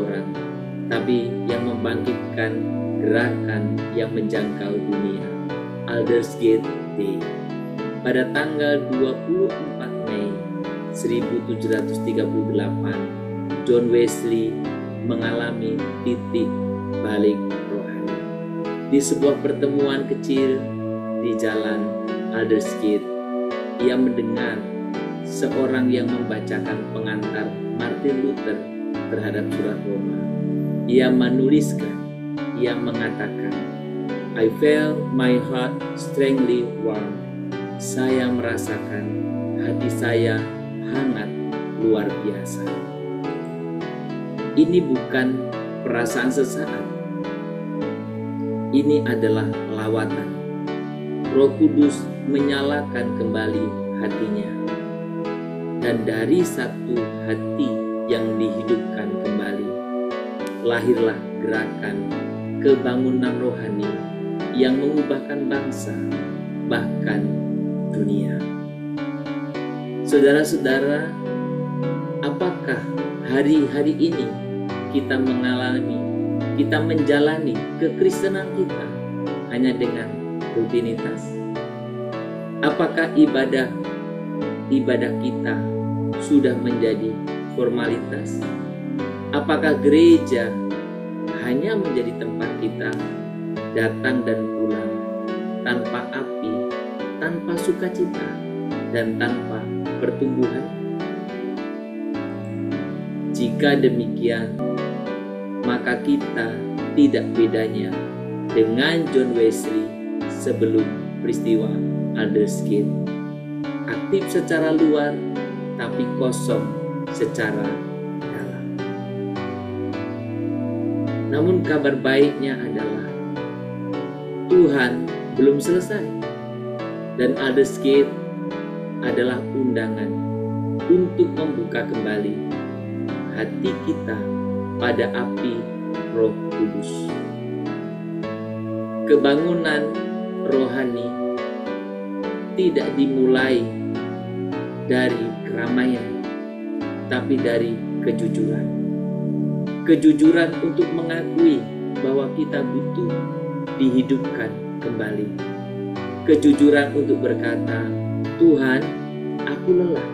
orang, tapi yang membangkitkan gerakan yang menjangkau dunia. Aldersgate Day. Pada tanggal 24 Mei 1738, John Wesley mengalami titik balik rohani. Di sebuah pertemuan kecil di jalan Aldersgate, ia mendengar seorang yang membacakan pengantar Martin Luther terhadap surat Roma. Ia menuliskan, ia mengatakan, I felt my heart strangely warm. Saya merasakan hati saya hangat luar biasa. Ini bukan perasaan sesaat. Ini adalah lawatan. Roh Kudus menyalakan kembali hatinya. Dan dari satu hati yang dihidupkan kembali, lahirlah gerakan kebangunan rohani yang mengubahkan bangsa, bahkan dunia. Saudara-saudara, apakah hari-hari ini kita menjalani kekristenan kita hanya dengan rutinitas? Apakah ibadah kita sudah menjadi formalitas? Apakah gereja hanya menjadi tempat kita datang dan pulang tanpa api, tanpa sukacita, dan tanpa pertumbuhan? Jika demikian, maka kita tidak bedanya dengan John Wesley sebelum peristiwa Aldersgate. Aktif secara luar, tapi kosong secara dalam. Namun kabar baiknya adalah Tuhan belum selesai, dan Aldersgate adalah undangan untuk membuka kembali hati kita pada api Roh Kudus. Kebangunan rohani tidak dimulai dari keramaian, tapi dari kejujuran. Kejujuran untuk mengakui bahwa kita butuh dihidupkan kembali. Kejujuran untuk berkata, Tuhan, aku lelah,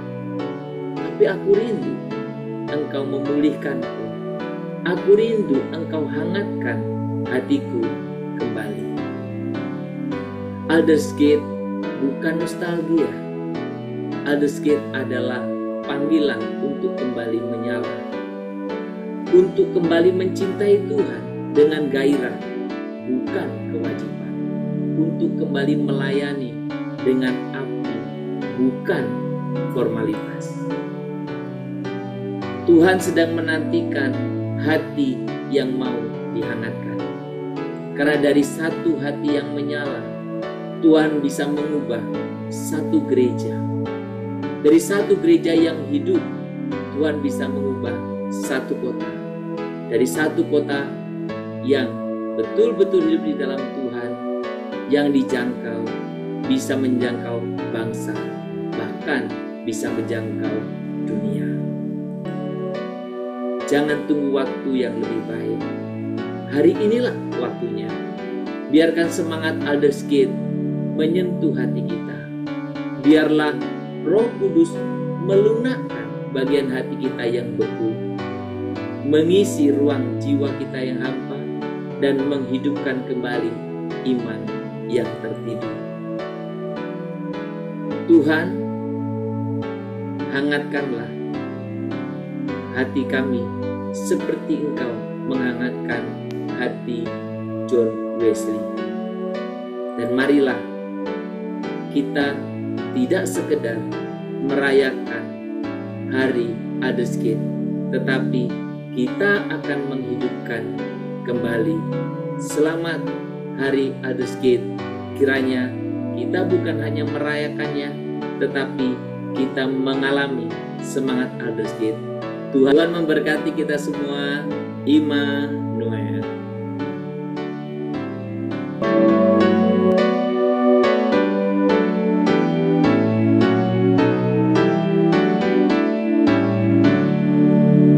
tapi aku rindu Engkau memulihkanku. Aku rindu Engkau hangatkan hatiku kembali. Aldersgate bukan nostalgia. Aldersgate adalah panggilan untuk kembali menyala, untuk kembali mencintai Tuhan dengan gairah, bukan kewajiban, untuk kembali melayani dengan api, bukan formalitas. Tuhan sedang menantikan hati yang mau dihangatkan. Karena dari satu hati yang menyala, Tuhan bisa mengubah satu gereja. Dari satu gereja yang hidup, Tuhan bisa mengubah satu kota. Dari satu kota yang betul-betul hidup di dalam Tuhan, yang dijangkau, bisa menjangkau bangsa, bahkan bisa menjangkau dunia. Jangan tunggu waktu yang lebih baik. Hari inilah waktunya. Biarkan semangat Aldersgate menyentuh hati kita. Biarlah Roh Kudus melunakkan bagian hati kita yang beku, mengisi ruang jiwa kita yang hampa, dan menghidupkan kembali iman yang tertidur. Tuhan, hangatkanlah hati kami seperti Engkau menghangatkan hati John Wesley. Dan marilah kita tidak sekedar merayakan hari Aldersgate, tetapi kita akan menghidupkan kembali. Selamat hari Aldersgate. Kiranya kita bukan hanya merayakannya, tetapi kita mengalami semangat Aldersgate. Tuhan memberkati kita semua. Iman.